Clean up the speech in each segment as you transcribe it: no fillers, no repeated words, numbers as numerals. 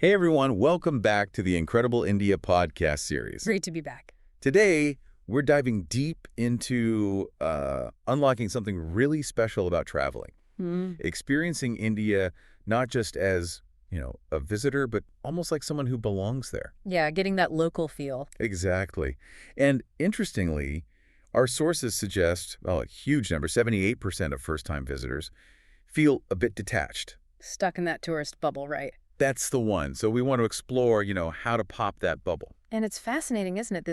Hey everyone, welcome back to the Incredible India podcast series. Great to be back. Today, we're diving deep into unlocking something really special about traveling. Experiencing India not just as, a visitor, but almost like someone who belongs there. Yeah, getting that local feel. Exactly. And interestingly, our sources suggest, well, a huge number, 78% of first-time visitors, feel a bit detached. Stuck in that tourist bubble, right? That's the one. So we want to explore, how to pop that bubble. And it's fascinating, isn't it?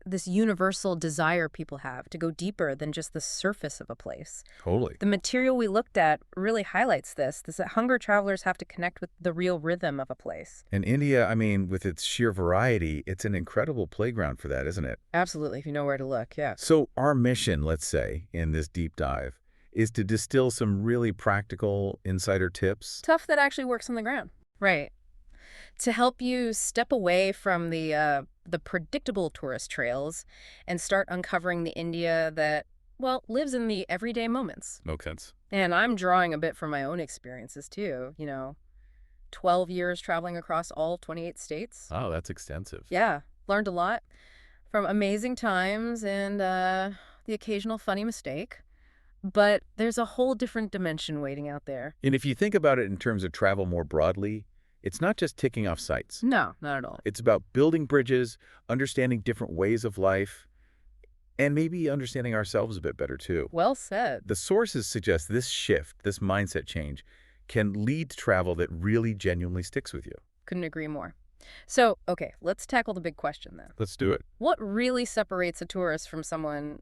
This universal desire people have to go deeper than just the surface of a place. Totally. The material we looked at really highlights this that hunger travelers have to connect with the real rhythm of a place. And India, with its sheer variety, it's an incredible playground for that, isn't it? Absolutely, if you know where to look, yeah. So our mission, let's say, in this deep dive, is to distill some really practical insider tips. Stuff that actually works on the ground. Right. To help you step away from the predictable tourist trails and start uncovering the India that, well, lives in the everyday moments. Makes sense. And I'm drawing a bit from my own experiences, too. 12 years traveling across all 28 states. Oh, that's extensive. Yeah, learned a lot from amazing times and the occasional funny mistake. But there's a whole different dimension waiting out there. And if you think about it in terms of travel more broadly, it's not just ticking off sites. No, not at all. It's about building bridges, understanding different ways of life, and maybe understanding ourselves a bit better, too. Well said. The sources suggest this shift, this mindset change, can lead to travel that really genuinely sticks with you. Couldn't agree more. So, okay, let's tackle the big question then. Let's do it. What really separates a tourist from someone,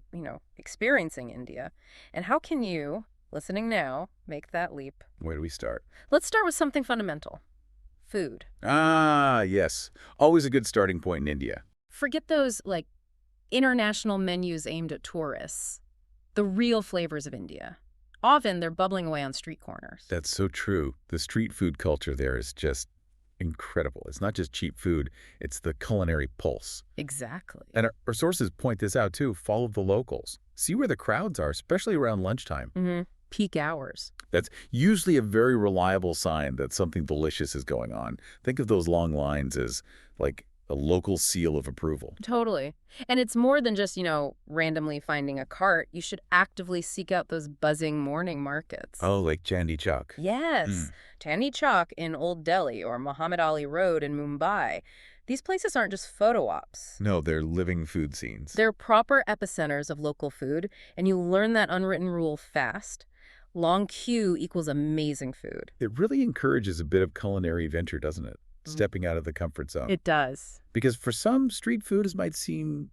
experiencing India? And how can you, listening now, make that leap? Where do we start? Let's start with something fundamental. Food. Ah, yes. Always a good starting point in India. Forget those, international menus aimed at tourists. The real flavors of India. Often, they're bubbling away on street corners. That's so true. The street food culture there is just incredible. It's not just cheap food, it's the culinary pulse. Exactly. And our sources point this out, too. Follow the locals. See where the crowds are, especially around lunchtime. Peak hours. That's usually a very reliable sign that something delicious is going on. Think of those long lines as like a local seal of approval. Totally. And it's more than just, randomly finding a cart. You should actively seek out those buzzing morning markets. Oh, like Chandi Chowk. Yes. Chandi Chowk in Old Delhi or Muhammad Ali Road in Mumbai. These places aren't just photo ops. No, they're living food scenes. They're proper epicenters of local food, and you learn that unwritten rule fast. Long queue equals amazing food. It really encourages a bit of culinary adventure, doesn't it? Stepping out of the comfort zone. It does. Because for some, street food might seem,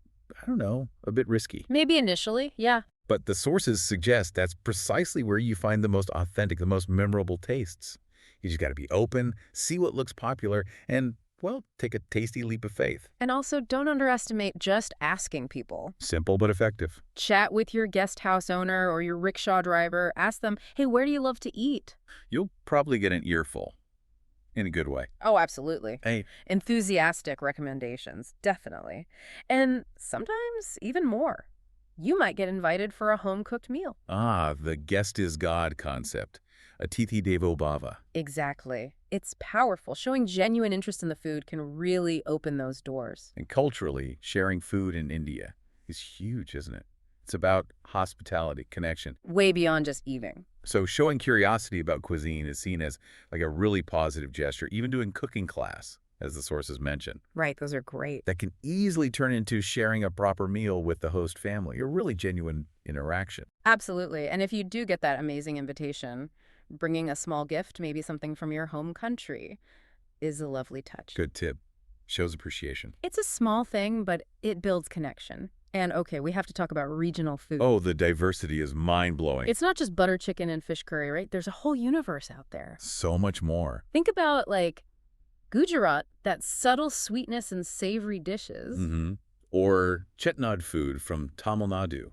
a bit risky. Maybe initially, yeah. But the sources suggest that's precisely where you find the most authentic, the most memorable tastes. You just got to be open, see what looks popular, and, well, take a tasty leap of faith. And also, don't underestimate just asking people. Simple but effective. Chat with your guest house owner or your rickshaw driver. Ask them, hey, where do you love to eat? You'll probably get an earful. In a good way. Oh, absolutely. Hey. Enthusiastic recommendations, definitely. And sometimes even more. You might get invited for a home-cooked meal. Ah, the guest is God concept. Atithi Devo Bhava. Exactly. It's powerful. Showing genuine interest in the food can really open those doors. And culturally, sharing food in India is huge, isn't it? It's about hospitality, connection. Way beyond just eating. So showing curiosity about cuisine is seen as like a really positive gesture, even doing cooking class, as the sources mention. Right, those are great. That can easily turn into sharing a proper meal with the host family, a really genuine interaction. Absolutely. And if you do get that amazing invitation, bringing a small gift, maybe something from your home country, is a lovely touch. Good tip. Shows appreciation. It's a small thing, but it builds connection. And okay, we have to talk about regional food. Oh, the diversity is mind-blowing. It's not just butter chicken and fish curry, right? There's a whole universe out there. So much more. Think about, Gujarat, that subtle sweetness and savory dishes. Or chetnad food from Tamil Nadu.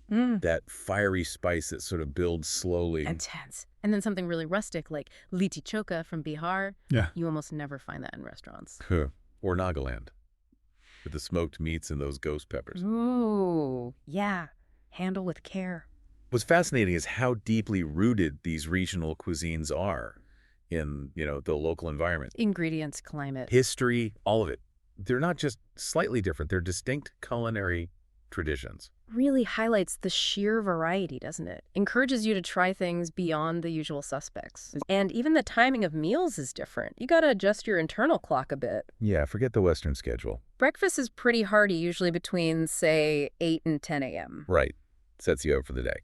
That fiery spice that sort of builds slowly. Intense. And then something really rustic like litti choka from Bihar. Yeah. You almost never find that in restaurants. Or Nagaland. With the smoked meats and those ghost peppers. Ooh, yeah. Handle with care. What's fascinating is how deeply rooted these regional cuisines are in, the local environment. Ingredients, climate. History, all of it. They're not just slightly different. They're distinct culinary traditions. Really highlights the sheer variety, doesn't it? Encourages you to try things beyond the usual suspects. And even the timing of meals is different. You gotta adjust your internal clock a bit. Yeah, forget the Western schedule. Breakfast is pretty hearty, usually between, say, 8 and 10 a.m. Right. Sets you up for the day.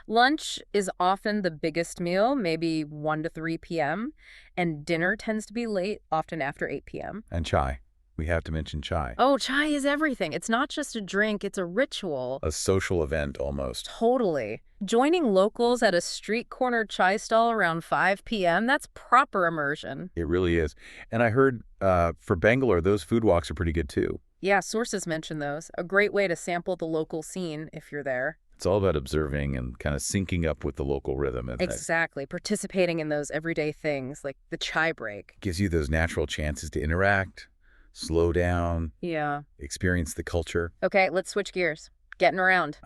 Lunch is often the biggest meal, maybe 1 to 3 p.m., and dinner tends to be late, often after 8 p.m. And chai. We have to mention chai. Oh, chai is everything. It's not just a drink, it's a ritual. A social event, almost. Totally. Joining locals at a street corner chai stall around 5 p.m., that's proper immersion. It really is. And I heard for Bangalore, those food walks are pretty good, too. Yeah, sources mention those. A great way to sample the local scene if you're there. It's all about observing and kind of syncing up with the local rhythm. And Exactly. Participating in those everyday things, like the chai break. gives you those natural chances to interact, slow down, Yeah. experience the culture. Okay, let's switch gears. Getting around.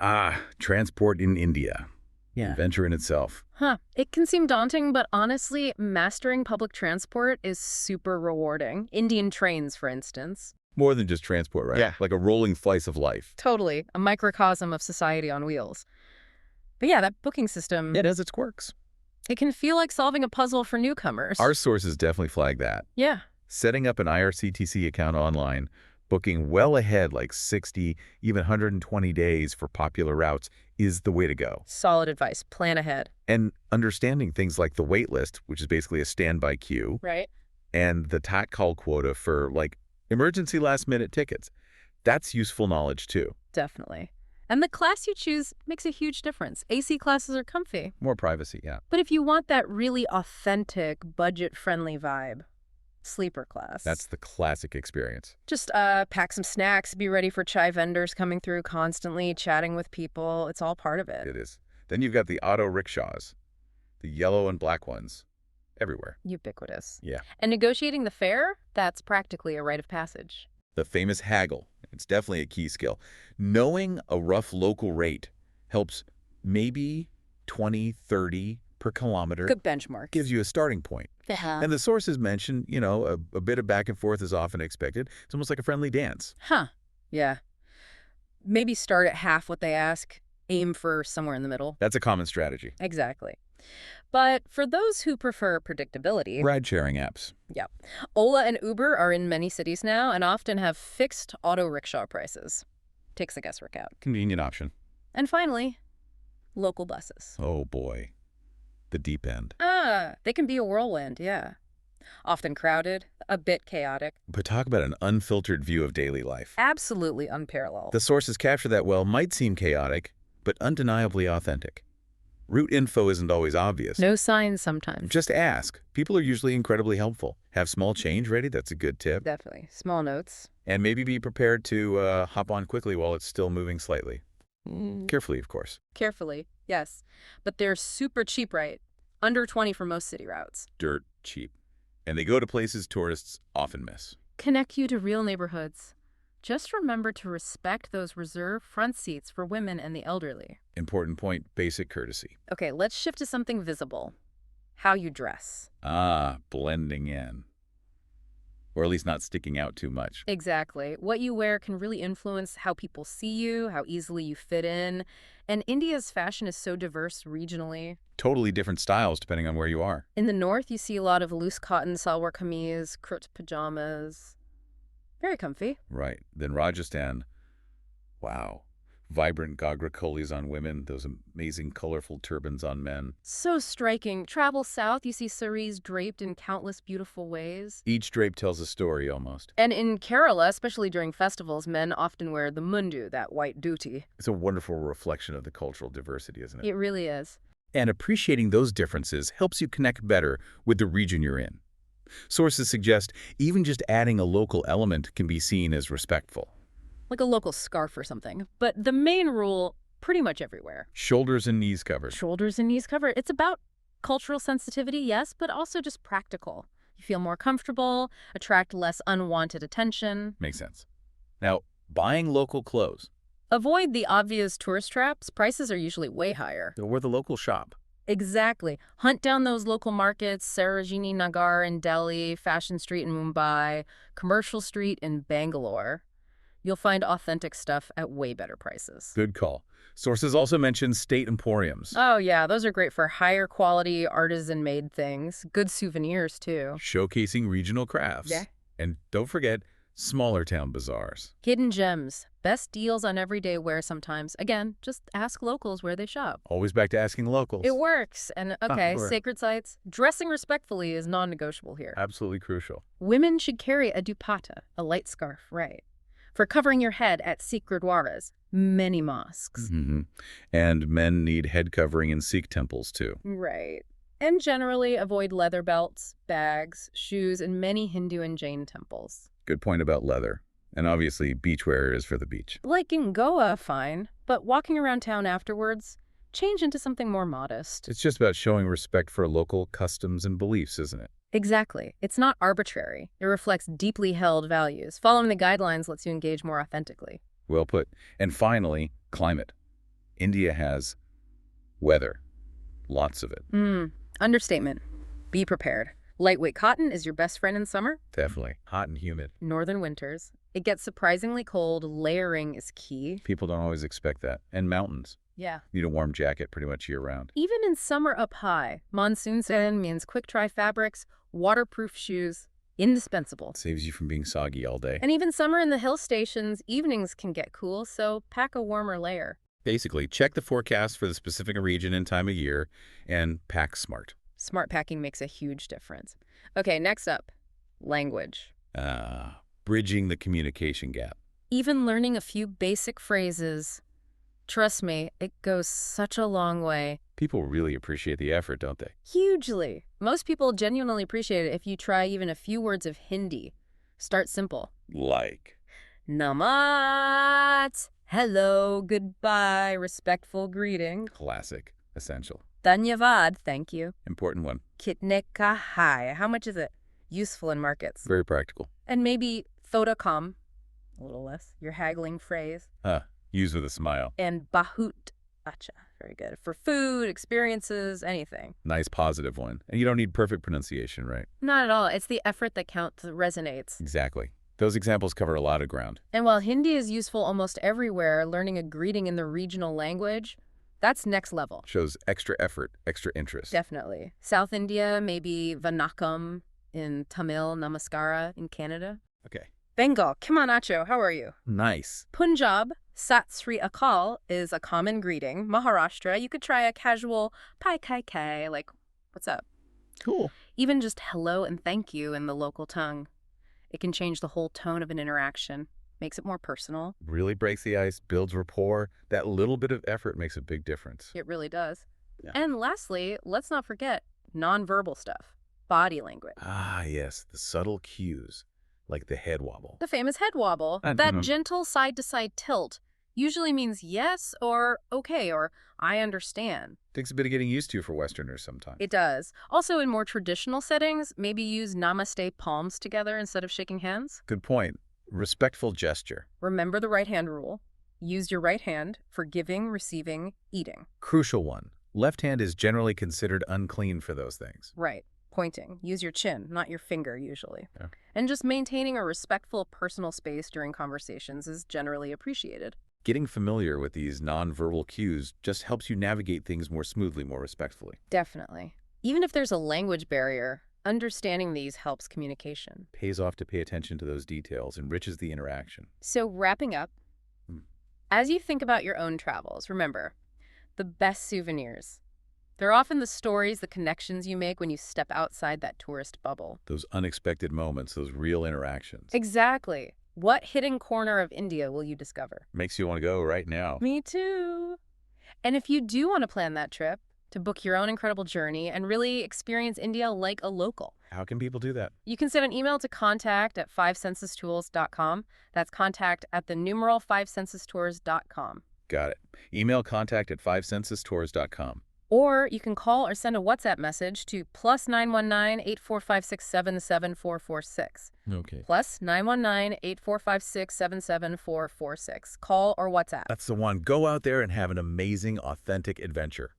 Transport in India. Yeah. Adventure in itself. Huh. It can seem daunting, but honestly, mastering public transport is super rewarding. Indian trains, for instance. More than just transport, right? Yeah. Like a rolling slice of life. Totally. A microcosm of society on wheels. But yeah, that booking system, It has its quirks. it can feel like solving a puzzle for newcomers. Our sources definitely flag that. Yeah. Setting up an IRCTC account online, booking well ahead, like 60, even 120 days for popular routes, is the way to go. Solid advice. Plan ahead. And understanding things like the wait list, which is basically a standby queue, Right? and the TAT call quota for, like, emergency last-minute tickets. That's useful knowledge, too. Definitely. And the class you choose makes a huge difference. AC classes are comfy. More privacy, yeah. But if you want that really authentic, budget-friendly vibe, sleeper class. That's the classic experience. Just pack some snacks, be ready for chai vendors coming through constantly, chatting with people. It's all part of it. It is. Then you've got the auto rickshaws, the yellow and black ones, everywhere. Ubiquitous. Yeah. And negotiating the fare, that's practically a rite of passage. The famous haggle. It's definitely a key skill. Knowing a rough local rate helps maybe 20, 30 per kilometer. Good benchmark. Gives you a starting point. And the sources mention, a bit of back and forth is often expected. It's almost like a friendly dance. Huh. Yeah. Maybe start at half what they ask, aim for somewhere in the middle. That's a common strategy. Exactly. But for those who prefer predictability, Ride-sharing apps. yeah, Ola and Uber are in many cities now and often have fixed auto rickshaw prices. Takes the guesswork out. Convenient option. And finally, local buses. Oh, boy. The deep end. They can be a whirlwind, yeah. Often crowded, a bit chaotic. But talk about an unfiltered view of daily life. Absolutely unparalleled. The sources capture that well. Might seem chaotic, but undeniably authentic. Route info isn't always obvious. No signs sometimes. Just ask. People are usually incredibly helpful. Have small change ready. That's a good tip. Definitely. Small notes. And maybe be prepared to hop on quickly while it's still moving slightly. Carefully, of course. Carefully, yes. But they're super cheap, right? Under 20 for most city routes. Dirt cheap. And they go to places tourists often miss. Connect you to real neighborhoods. Just remember to respect those reserved front seats for women and the elderly. Important point, basic courtesy. Okay, let's shift to something visible. How you dress. Blending in. Or at least not sticking out too much. Exactly. What you wear can really influence how people see you, how easily you fit in. And India's fashion is so diverse regionally. Totally different styles depending on where you are. In the north, you see a lot of loose cotton salwar kameez, kurta pajamas. Very comfy. Right. Then Rajasthan. Wow. Vibrant Gagra colis on women, those amazing colorful turbans on men. So striking. Travel south, you see saris draped in countless beautiful ways. Each drape tells a story almost. And in Kerala, especially during festivals, men often wear the mundu, that white dhoti. It's a wonderful reflection of the cultural diversity, isn't it? It really is. And appreciating those differences helps you connect better with the region you're in. Sources suggest even just adding a local element can be seen as respectful. Like a local scarf or something. But the main rule, pretty much everywhere. Shoulders and knees covered. Shoulders and knees covered. It's about cultural sensitivity, yes, but also just practical. You feel more comfortable, attract less unwanted attention. Makes sense. Now, buying local clothes. Avoid the obvious tourist traps. Prices are usually way higher. Or the local shop. Exactly. Hunt down those local markets, Sarojini Nagar in Delhi, Fashion Street in Mumbai, Commercial Street in Bangalore. You'll find authentic stuff at way better prices. Good call. Sources also mention state emporiums, Oh, yeah, those are great for higher quality artisan-made things. Good souvenirs, too. showcasing regional crafts. Yeah. And don't forget, smaller town bazaars. Hidden gems. Best deals on everyday wear sometimes. Again, just ask locals where they shop. Always back to asking locals. It works. And, okay, sure. sacred sites. Dressing respectfully is non-negotiable here. Absolutely crucial. Women should carry a dupatta, a light scarf, right, for covering your head at Sikh gurdwaras, many mosques. And men need head covering in Sikh temples, too. Right. And generally avoid leather belts, bags, shoes in many Hindu and Jain temples. Good point about leather. And obviously, beachwear is for the beach. Like in Goa, fine, but walking around town afterwards, change into something more modest. It's just about showing respect for local customs and beliefs, isn't it? Exactly. It's not arbitrary. It reflects deeply held values. Following the guidelines lets you engage more authentically. Well put. And finally, climate. India has weather. Lots of it. Understatement. Be prepared. Lightweight cotton is your best friend in summer. Definitely. Hot and humid. Northern winters. It gets surprisingly cold. Layering is key. People don't always expect that. And mountains. Yeah. Need a warm jacket pretty much year-round. Even in summer up high, monsoon season means quick-dry fabrics, waterproof shoes, indispensable. Saves you from being soggy all day. And even summer in the hill stations, evenings can get cool, so pack a warmer layer. Basically, check the forecast for the specific region and time of year and pack smart. Smart packing makes a huge difference. Okay, next up, language. Bridging the communication gap. Even learning a few basic phrases. Trust me, it goes such a long way. People really appreciate the effort, don't they? Hugely. Most people genuinely appreciate it if you try even a few words of Hindi. Start simple. Like. Namat. Hello, goodbye, respectful greeting. Classic. Essential. Dhanyavad, thank you. Important one. Kitne ka hai. How much is it? Useful in markets. Very practical. And maybe thoda kam, a little less, your haggling phrase. Use with a smile. And bahut acha, very good. For food, experiences, anything. Nice positive one. And you don't need perfect pronunciation, right? Not at all. It's the effort that counts, that resonates. Exactly. Those examples cover a lot of ground. And while Hindi is useful almost everywhere, learning a greeting in the regional language, that's next level. Shows extra effort, extra interest. Definitely. South India, maybe Vanakkam in Tamil, Namaskara in Canada. Okay. Bengal, Kimanacho, how are you? Nice. Punjab, Sat Sri Akal is a common greeting. Maharashtra, you could try a casual pai kai kai, like, what's up? Cool. Even just hello and thank you in the local tongue. It can change the whole tone of an interaction, makes it more personal. Really breaks the ice, builds rapport. That little bit of effort makes a big difference. It really does. Yeah. And lastly, let's not forget nonverbal stuff, body language. Yes, the subtle cues, like the head wobble. The famous head wobble, that gentle side-to-side tilt, usually means yes or okay or I understand. Takes a bit of getting used to for Westerners sometimes. It does. Also, in more traditional settings, maybe use namaste palms together instead of shaking hands. Good point. Respectful gesture. Remember the right hand rule. Use your right hand for giving, receiving, eating. Crucial one. Left hand is generally considered unclean for those things. Right. Pointing. Use your chin, not your finger usually. Yeah. And just maintaining a respectful personal space during conversations is generally appreciated. Getting familiar with these nonverbal cues just helps you navigate things more smoothly, more respectfully. Definitely. Even if there's a language barrier, understanding these helps communication. Pays off to pay attention to those details, enriches the interaction. So wrapping up, as you think about your own travels, remember, the best souvenirs. They're often the stories, the connections you make when you step outside that tourist bubble. Those unexpected moments, those real interactions. Exactly. What hidden corner of India will you discover? Makes you want to go right now. Me too. And if you do want to plan that trip, to book your own incredible journey and really experience India like a local, How can people do that? you can send an email to contact@5sensestours.com. That's contact at the numeral 5sensestours.com. Got it. Email contact@5sensestours.com. Or you can call or send a WhatsApp message to +919 8456 77446. Okay. +919 8456 77446. Call or WhatsApp. That's the one. Go out there and have an amazing, authentic adventure.